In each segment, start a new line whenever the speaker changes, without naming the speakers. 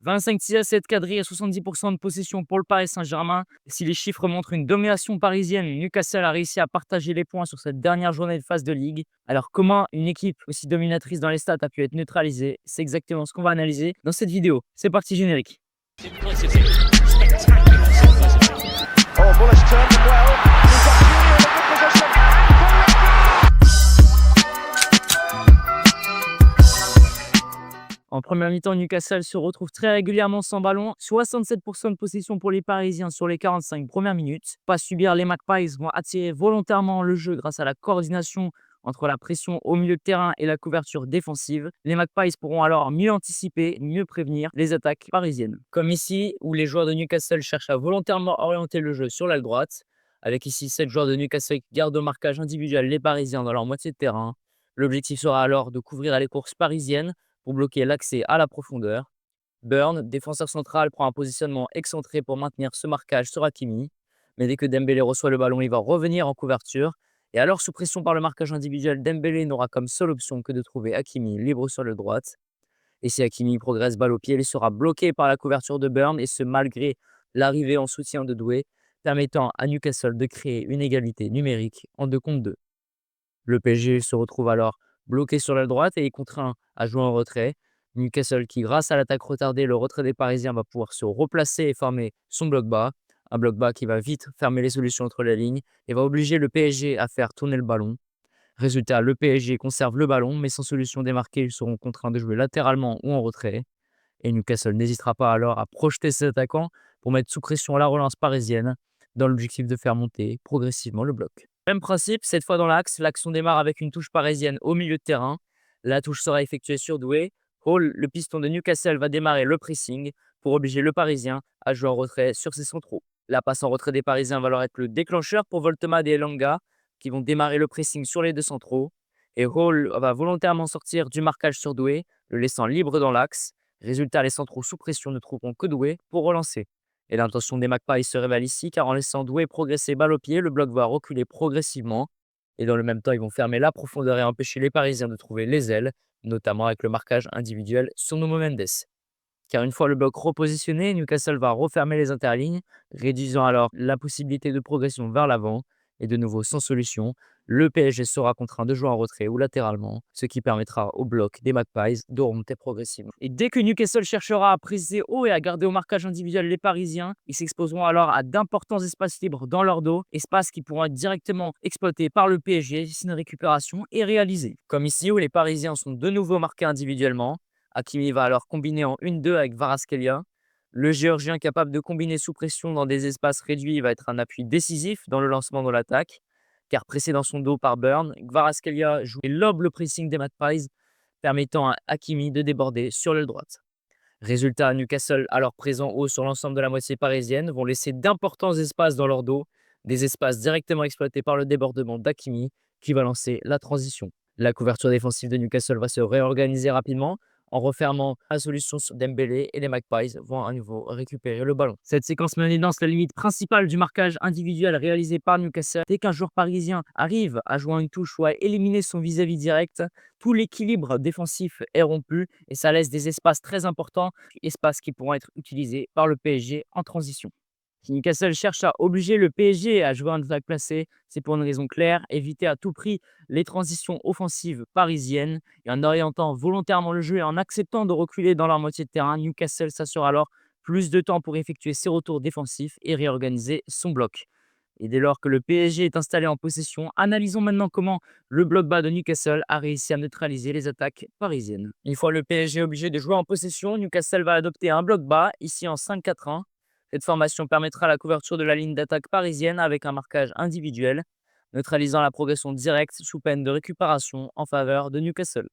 25 tirs, 7 quadrilles et 70% de possession pour le Paris Saint-Germain. Si les chiffres montrent une domination parisienne, Newcastle a réussi à partager les points sur cette dernière journée de phase de ligue. Alors comment une équipe aussi dominatrice dans les stats a pu être neutralisée? C'est exactement ce qu'on va analyser dans cette vidéo. C'est parti, générique. En première mi-temps, Newcastle se retrouve très régulièrement sans ballon. 67% de possession pour les Parisiens sur les 45 premières minutes. Pas subir, les Magpies vont attirer volontairement le jeu grâce à la coordination entre la pression au milieu de terrain et la couverture défensive. Les Magpies pourront alors mieux anticiper, mieux prévenir les attaques parisiennes. Comme ici, où les joueurs de Newcastle cherchent à volontairement orienter le jeu sur l'aile droite, avec ici 7 joueurs de Newcastle qui gardent au marquage individuel les Parisiens dans leur moitié de terrain. L'objectif sera alors de couvrir les courses parisiennes pour bloquer l'accès à la profondeur. Burn, défenseur central, prend un positionnement excentré pour maintenir ce marquage sur Hakimi. Mais dès que Dembélé reçoit le ballon, il va revenir en couverture. Et alors, sous pression par le marquage individuel, Dembélé n'aura comme seule option que de trouver Hakimi libre sur le droite. Et si Hakimi progresse balle au pied, il sera bloqué par la couverture de Burn, et ce malgré l'arrivée en soutien de Doué, permettant à Newcastle de créer une égalité numérique en 2 contre 2. Le PSG se retrouve alors bloqué sur la droite et est contraint à jouer en retrait. Newcastle qui, grâce à l'attaque retardée, le retrait des Parisiens, va pouvoir se replacer et former son bloc bas. Un bloc bas qui va vite fermer les solutions entre les lignes et va obliger le PSG à faire tourner le ballon. Résultat, le PSG conserve le ballon, mais sans solution démarquée, ils seront contraints de jouer latéralement ou en retrait. Et Newcastle n'hésitera pas alors à projeter ses attaquants pour mettre sous pression la relance parisienne dans l'objectif de faire monter progressivement le bloc. Même principe, cette fois dans l'axe, l'action démarre avec une touche parisienne au milieu de terrain. La touche sera effectuée sur Doué. Hall, le piston de Newcastle, va démarrer le pressing pour obliger le Parisien à jouer en retrait sur ses centraux. La passe en retrait des Parisiens va alors être le déclencheur pour Voltemade et Elanga qui vont démarrer le pressing sur les deux centraux. Et Hall va volontairement sortir du marquage sur Doué, le laissant libre dans l'axe. Résultat, les centraux sous pression ne trouveront que Doué pour relancer. Et l'intention des Magpies se révèle ici car en laissant Doué progresser balle au pied, le bloc va reculer progressivement. Et dans le même temps, ils vont fermer la profondeur et empêcher les Parisiens de trouver les ailes, notamment avec le marquage individuel sur Nuno Mendes. Car une fois le bloc repositionné, Newcastle va refermer les interlignes, réduisant alors la possibilité de progression vers l'avant. Et de nouveau sans solution, le PSG sera contraint de jouer en retrait ou latéralement, ce qui permettra au bloc des Magpies de remonter progressivement. Et dès que Newcastle cherchera à presser haut et à garder au marquage individuel les Parisiens, ils s'exposeront alors à d'importants espaces libres dans leur dos, espaces qui pourront être directement exploités par le PSG si une récupération est réalisée. Comme ici où les Parisiens sont de nouveau marqués individuellement, Hakimi va alors combiner en 1-2 avec Kvaratskhelia. Le Géorgien capable de combiner sous pression dans des espaces réduits va être un appui décisif dans le lancement de l'attaque, car pressé dans son dos par Burn, Kvaratskhelia joue et lobe le pressing des Magpies, permettant à Hakimi de déborder sur l'aile droite. Résultat, Newcastle, alors présent haut sur l'ensemble de la moitié parisienne, vont laisser d'importants espaces dans leur dos, des espaces directement exploités par le débordement d'Hakimi qui va lancer la transition. La couverture défensive de Newcastle va se réorganiser rapidement, en refermant la solution sur Dembélé et les Magpies vont à nouveau récupérer le ballon. Cette séquence met en évidence la limite principale du marquage individuel réalisé par Newcastle. Dès qu'un joueur parisien arrive à jouer une touche ou à éliminer son vis-à-vis direct, tout l'équilibre défensif est rompu et ça laisse des espaces très importants, espaces qui pourront être utilisés par le PSG en transition. Si Newcastle cherche à obliger le PSG à jouer en attaque placée, c'est pour une raison claire, éviter à tout prix les transitions offensives parisiennes. Et en orientant volontairement le jeu et en acceptant de reculer dans leur moitié de terrain, Newcastle s'assure alors plus de temps pour effectuer ses retours défensifs et réorganiser son bloc. Et dès lors que le PSG est installé en possession, analysons maintenant comment le bloc bas de Newcastle a réussi à neutraliser les attaques parisiennes. Une fois le PSG obligé de jouer en possession, Newcastle va adopter un bloc bas, ici en 5-4-1. Cette formation permettra la couverture de la ligne d'attaque parisienne avec un marquage individuel, neutralisant la progression directe sous peine de récupération en faveur de Newcastle.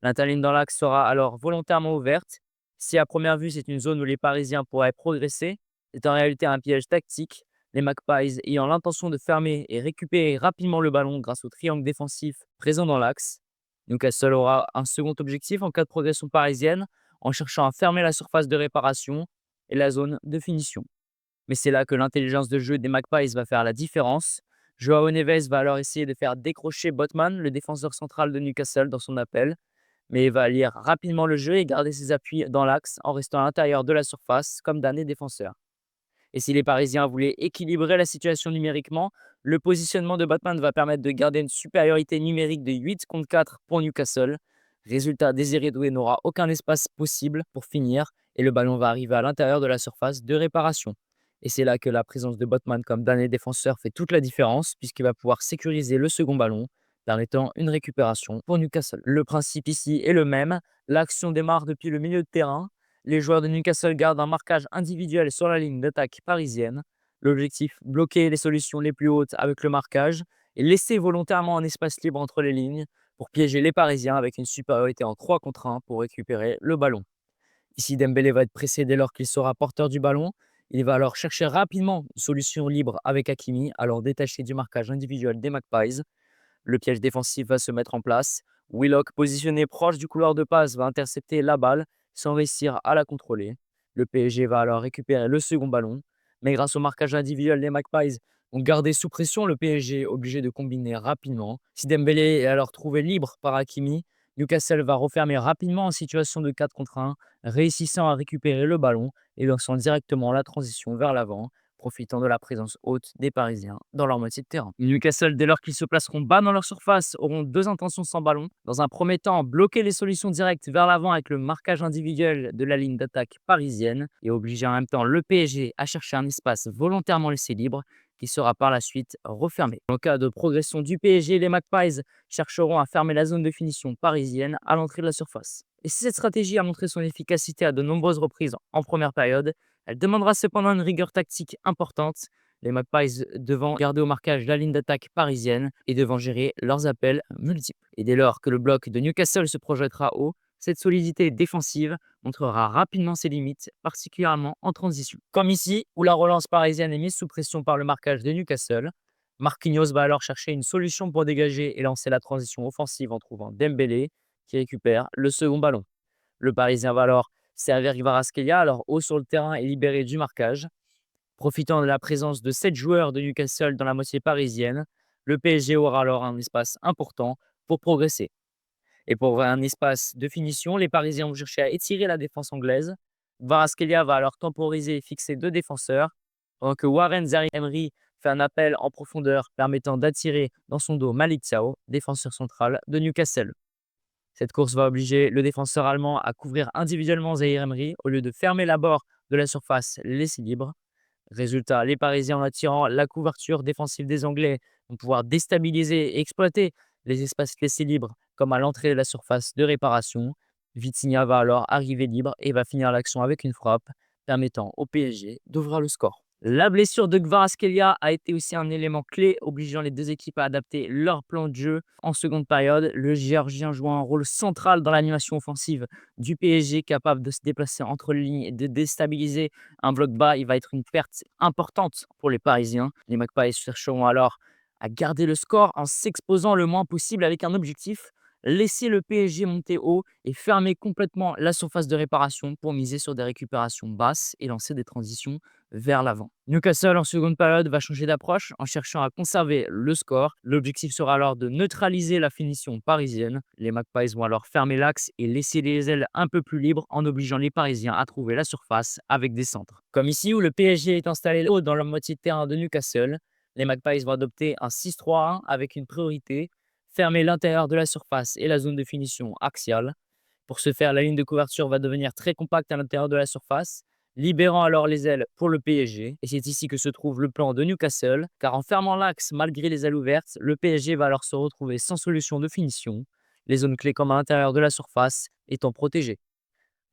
L'interligne dans l'axe sera alors volontairement ouverte. Si à première vue c'est une zone où les Parisiens pourraient progresser, c'est en réalité un piège tactique, les Magpies ayant l'intention de fermer et récupérer rapidement le ballon grâce au triangle défensif présent dans l'axe. Newcastle aura un second objectif en cas de progression parisienne, en cherchant à fermer la surface de réparation et la zone de finition. Mais c'est là que l'intelligence de jeu des Magpies va faire la différence. Joao Neves va alors essayer de faire décrocher Botman, le défenseur central de Newcastle, dans son appel. mais il va lire rapidement le jeu et garder ses appuis dans l'axe en restant à l'intérieur de la surface comme dernier défenseur. Et si les Parisiens voulaient équilibrer la situation numériquement, le positionnement de Botman va permettre de garder une supériorité numérique de 8 contre 4 pour Newcastle. Résultat, Désiré Doué n'aura aucun espace possible pour finir et le ballon va arriver à l'intérieur de la surface de réparation. Et c'est là que la présence de Botman comme dernier défenseur fait toute la différence puisqu'il va pouvoir sécuriser le second ballon, permettant une récupération pour Newcastle. Le principe ici est le même, l'action démarre depuis le milieu de terrain. Les joueurs de Newcastle gardent un marquage individuel sur la ligne d'attaque parisienne. L'objectif, bloquer les solutions les plus hautes avec le marquage et laisser volontairement un espace libre entre les lignes pour piéger les Parisiens avec une supériorité en 3 contre 1 pour récupérer le ballon. Ici, Dembélé va être pressé dès lors qu'il sera porteur du ballon. Il va alors chercher rapidement une solution libre avec Hakimi, alors détaché du marquage individuel des Magpies. Le piège défensif va se mettre en place. Willock, positionné proche du couloir de passe, va intercepter la balle sans réussir à la contrôler. Le PSG va alors récupérer le second ballon. Mais grâce au marquage individuel des Magpies, ont gardé sous pression, le PSG est obligé de combiner rapidement. Si Dembélé est alors trouvé libre par Hakimi, Newcastle va refermer rapidement en situation de 4 contre 1, réussissant à récupérer le ballon et lançant directement la transition vers l'avant, profitant de la présence haute des Parisiens dans leur moitié de terrain. Newcastle, dès lors qu'ils se placeront bas dans leur surface, auront deux intentions sans ballon. Dans un premier temps, bloquer les solutions directes vers l'avant avec le marquage individuel de la ligne d'attaque parisienne et obliger en même temps le PSG à chercher un espace volontairement laissé libre qui sera par la suite refermé. En cas de progression du PSG, les Magpies chercheront à fermer la zone de finition parisienne à l'entrée de la surface. Et si cette stratégie a montré son efficacité à de nombreuses reprises en première période, elle demandera cependant une rigueur tactique importante, les Magpies devant garder au marquage la ligne d'attaque parisienne et devant gérer leurs appels multiples. Et dès lors que le bloc de Newcastle se projettera haut, cette solidité défensive montrera rapidement ses limites, particulièrement en transition. Comme ici, où la relance parisienne est mise sous pression par le marquage de Newcastle, Marquinhos va alors chercher une solution pour dégager et lancer la transition offensive en trouvant Dembélé, qui récupère le second ballon. Le Parisien va alors servir Kvaratskhelia, alors haut sur le terrain et libéré du marquage. Profitant de la présence de 7 joueurs de Newcastle dans la moitié parisienne, le PSG aura alors un espace important pour progresser. Et pour ouvrir un espace de finition, les Parisiens vont chercher à étirer la défense anglaise. Kvaratskhelia va alors temporiser et fixer deux défenseurs, pendant que Warren Zaïre-Emery fait un appel en profondeur permettant d'attirer dans son dos Malik Thiaw, défenseur central de Newcastle. Cette course va obliger le défenseur allemand à couvrir individuellement Zaïre Emery au lieu de fermer la bord de la surface laissée libre. Résultat, les Parisiens, en attirant la couverture défensive des Anglais, vont pouvoir déstabiliser et exploiter les espaces laissés libres, comme à l'entrée de la surface de réparation. Vitinha va alors arriver libre et va finir l'action avec une frappe, permettant au PSG d'ouvrir le score. La blessure de Kvaratskhelia a été aussi un élément clé, obligeant les deux équipes à adapter leur plan de jeu en seconde période. Le Géorgien joue un rôle central dans l'animation offensive du PSG, capable de se déplacer entre les lignes et de déstabiliser un bloc bas. Il va être une perte importante pour les Parisiens. Les Magpies chercheront alors à garder le score en s'exposant le moins possible avec un objectif: laisser le PSG monter haut et fermer complètement la surface de réparation pour miser sur des récupérations basses et lancer des transitions vers l'avant. Newcastle en seconde période va changer d'approche en cherchant à conserver le score. L'objectif sera alors de neutraliser la finition parisienne. Les Magpies vont alors fermer l'axe et laisser les ailes un peu plus libres en obligeant les Parisiens à trouver la surface avec des centres. Comme ici où le PSG est installé haut dans la moitié de terrain de Newcastle, les Magpies vont adopter un 6-3-1 avec une priorité: fermer l'intérieur de la surface et la zone de finition axiale. Pour ce faire, la ligne de couverture va devenir très compacte à l'intérieur de la surface, libérant alors les ailes pour le PSG. Et c'est ici que se trouve le plan de Newcastle, car en fermant l'axe malgré les ailes ouvertes, le PSG va alors se retrouver sans solution de finition, les zones clés comme à l'intérieur de la surface étant protégées.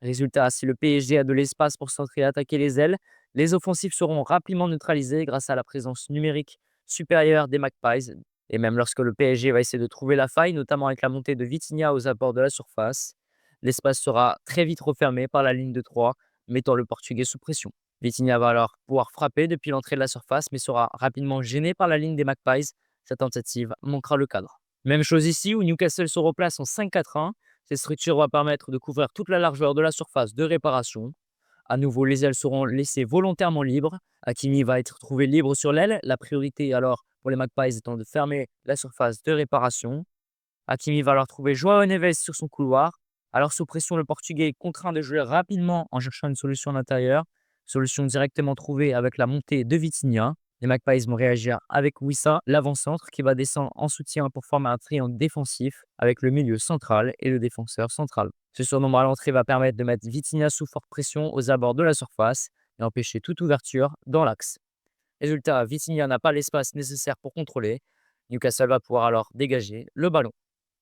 Résultat, si le PSG a de l'espace pour centrer et attaquer les ailes, les offensifs seront rapidement neutralisés grâce à la présence numérique supérieure des Magpies. Et même lorsque le PSG va essayer de trouver la faille, notamment avec la montée de Vitinha aux abords de la surface, l'espace sera très vite refermé par la ligne de 3, mettant le Portugais sous pression. Vitinha va alors pouvoir frapper depuis l'entrée de la surface, mais sera rapidement gêné par la ligne des Magpies. Sa tentative manquera le cadre. Même chose ici où Newcastle se replace en 5-4-1. Cette structure va permettre de couvrir toute la largeur de la surface de réparation. À nouveau, les ailes seront laissées volontairement libres. Hakimi va être trouvé libre sur l'aile. La priorité alors pour les Magpies étant de fermer la surface de réparation. Hakimi va alors trouver Joao Neves sur son couloir. Alors sous pression, le Portugais est contraint de jouer rapidement en cherchant une solution à l'intérieur. Solution directement trouvée avec la montée de Vitinha. Les Magpies vont réagir avec Wissa, l'avant-centre, qui va descendre en soutien pour former un triangle défensif avec le milieu central et le défenseur central. Ce surnombre à l'entrée va permettre de mettre Vitinha sous forte pression aux abords de la surface et empêcher toute ouverture dans l'axe. Résultat, Vitinha n'a pas l'espace nécessaire pour contrôler. Newcastle va pouvoir alors dégager le ballon.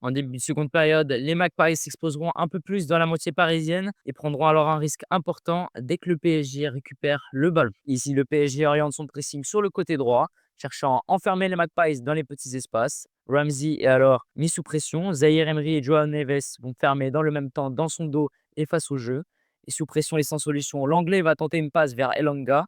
En début de seconde période, les Magpies s'exposeront un peu plus dans la moitié parisienne et prendront alors un risque important dès que le PSG récupère le ballon. Ici, le PSG oriente son pressing sur le côté droit, cherchant à enfermer les Magpies dans les petits espaces. Ramsey est alors mis sous pression. Zaire Emery et Joao Neves vont fermer dans le même temps dans son dos et face au jeu. Et sous pression et sans solution, l'Anglais va tenter une passe vers Elanga,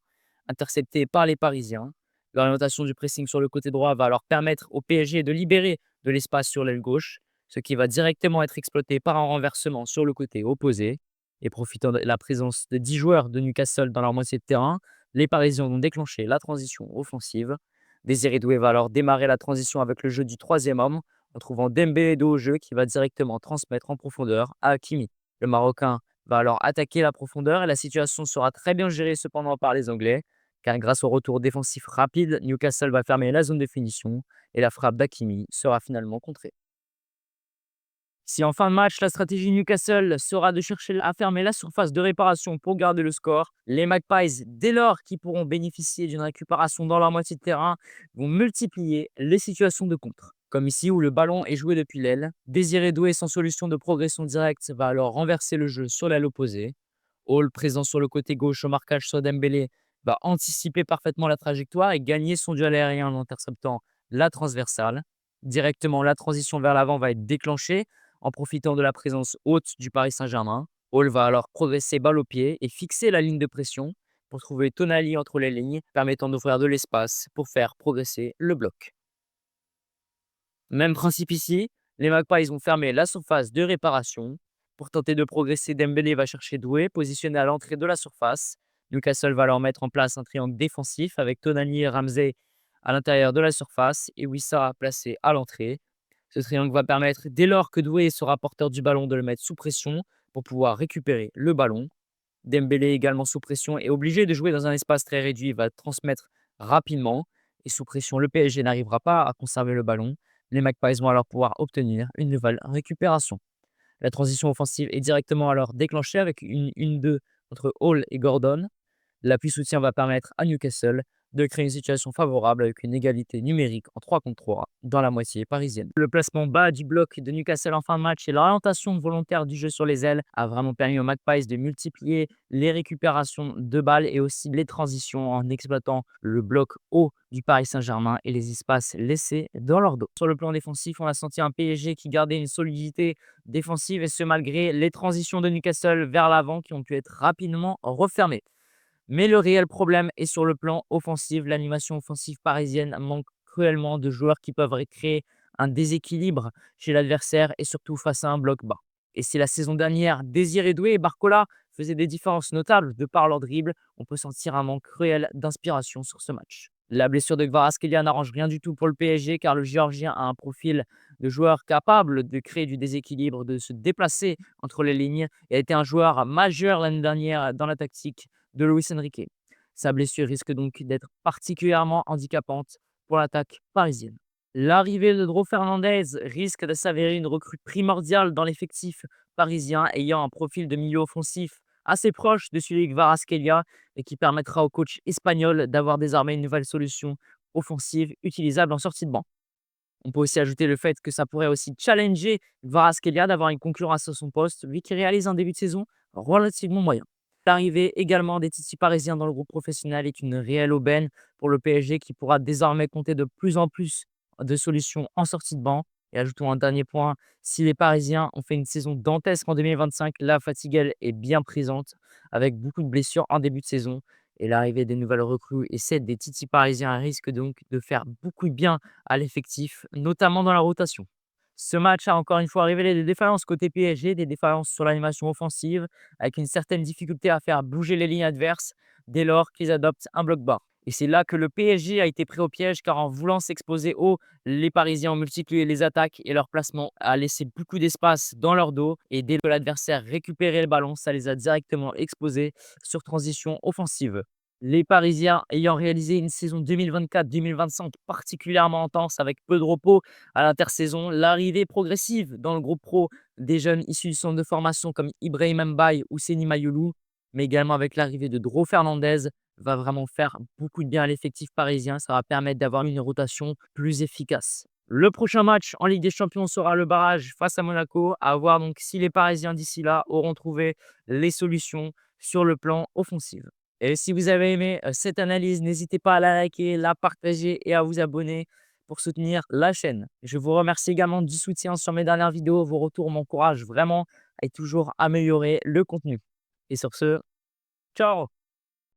intercepté par les Parisiens. L'orientation du pressing sur le côté droit va alors permettre au PSG de libérer de l'espace sur l'aile gauche, ce qui va directement être exploité par un renversement sur le côté opposé. Et profitant de la présence de 10 joueurs de Newcastle dans leur moitié de terrain, les Parisiens vont déclencher la transition offensive. Désiré Doué va alors démarrer la transition avec le jeu du troisième homme, en trouvant Dembélé dos au jeu qui va directement transmettre en profondeur à Hakimi. Le Marocain va alors attaquer la profondeur et la situation sera très bien gérée cependant par les Anglais, car grâce au retour défensif rapide, Newcastle va fermer la zone de finition et la frappe d'Hakimi sera finalement contrée. Si en fin de match, la stratégie Newcastle sera de chercher à fermer la surface de réparation pour garder le score, les Magpies, dès lors qu'ils pourront bénéficier d'une récupération dans leur moitié de terrain, vont multiplier les situations de contre. Comme ici où le ballon est joué depuis l'aile, Désiré Doué sans solution de progression directe va alors renverser le jeu sur l'aile opposée. Hall, présent sur le côté gauche au marquage sur Dembélé, va anticiper parfaitement la trajectoire et gagner son duel aérien en interceptant la transversale. Directement, la transition vers l'avant va être déclenchée en profitant de la présence haute du Paris Saint-Germain. Hall va alors progresser balle au pied et fixer la ligne de pression pour trouver Tonali entre les lignes, permettant d'ouvrir de l'espace pour faire progresser le bloc. Même principe ici, les Magpies vont fermer la surface de réparation. Pour tenter de progresser, Dembélé va chercher Doué, positionné à l'entrée de la surface. Newcastle va alors mettre en place un triangle défensif avec Tonali et Ramsey à l'intérieur de la surface et Wissa placé à l'entrée. Ce triangle va permettre, dès lors que Doué sera porteur du ballon, de le mettre sous pression pour pouvoir récupérer le ballon. Dembélé, également sous pression, est obligé de jouer dans un espace très réduit, il va transmettre rapidement. Et sous pression, le PSG n'arrivera pas à conserver le ballon. Les Magpies vont alors pouvoir obtenir une nouvelle récupération. La transition offensive est directement alors déclenchée avec une 1-2 entre Hall et Gordon. L'appui soutien va permettre à Newcastle de créer une situation favorable avec une égalité numérique en 3 contre 3 dans la moitié parisienne. Le placement bas du bloc de Newcastle en fin de match et l'orientation volontaire du jeu sur les ailes a vraiment permis aux Magpies de multiplier les récupérations de balles et aussi les transitions en exploitant le bloc haut du Paris Saint-Germain et les espaces laissés dans leur dos. Sur le plan défensif, on a senti un PSG qui gardait une solidité défensive et ce malgré les transitions de Newcastle vers l'avant qui ont pu être rapidement refermées. Mais le réel problème est sur le plan offensif. L'animation offensive parisienne manque cruellement de joueurs qui peuvent créer un déséquilibre chez l'adversaire et surtout face à un bloc bas. Et si la saison dernière, Désiré Doué et Barcola faisaient des différences notables de par leur dribble, on peut sentir un manque cruel d'inspiration sur ce match. La blessure de Kvaratskhelia n'arrange rien du tout pour le PSG car le Géorgien a un profil de joueur capable de créer du déséquilibre, de se déplacer entre les lignes et a été un joueur majeur l'année dernière dans la tactique de Luis Enrique. Sa blessure risque donc d'être particulièrement handicapante pour l'attaque parisienne. L'arrivée de Dro Fernandez risque de s'avérer une recrue primordiale dans l'effectif parisien, ayant un profil de milieu offensif assez proche de celui de Kvaratskhelia et qui permettra au coach espagnol d'avoir désormais une nouvelle solution offensive utilisable en sortie de banc. On peut aussi ajouter le fait que ça pourrait aussi challenger Kvaratskhelia d'avoir une concurrence à son poste, lui qui réalise un début de saison relativement moyen. L'arrivée également des Titi parisiens dans le groupe professionnel est une réelle aubaine pour le PSG qui pourra désormais compter de plus en plus de solutions en sortie de banc. Et ajoutons un dernier point, si les Parisiens ont fait une saison dantesque en 2025, la fatigue elle, est bien présente avec beaucoup de blessures en début de saison. Et l'arrivée des nouvelles recrues et celle des Titi parisiens risque donc de faire beaucoup de bien à l'effectif, notamment dans la rotation. Ce match a encore une fois révélé des défaillances côté PSG, des défaillances sur l'animation offensive, avec une certaine difficulté à faire bouger les lignes adverses dès lors qu'ils adoptent un bloc bas. Et c'est là que le PSG a été pris au piège car en voulant s'exposer haut, les Parisiens ont multiplié les attaques et leur placement a laissé beaucoup d'espace dans leur dos. Et dès que l'adversaire récupérait le ballon, ça les a directement exposés sur transition offensive. Les Parisiens ayant réalisé une saison 2024-2025 particulièrement intense avec peu de repos à l'intersaison, l'arrivée progressive dans le groupe pro des jeunes issus du centre de formation comme Ibrahim Mbaye ou Seny Mayolou, mais également avec l'arrivée de Dro Fernandez, va vraiment faire beaucoup de bien à l'effectif parisien. Ça va permettre d'avoir une rotation plus efficace. Le prochain match en Ligue des Champions sera le barrage face à Monaco. À voir donc si les Parisiens d'ici là auront trouvé les solutions sur le plan offensif. Et si vous avez aimé cette analyse, n'hésitez pas à la liker, la partager et à vous abonner pour soutenir la chaîne. Je vous remercie également du soutien sur mes dernières vidéos. Vos retours m'encouragent vraiment à toujours améliorer le contenu. Et sur ce, ciao!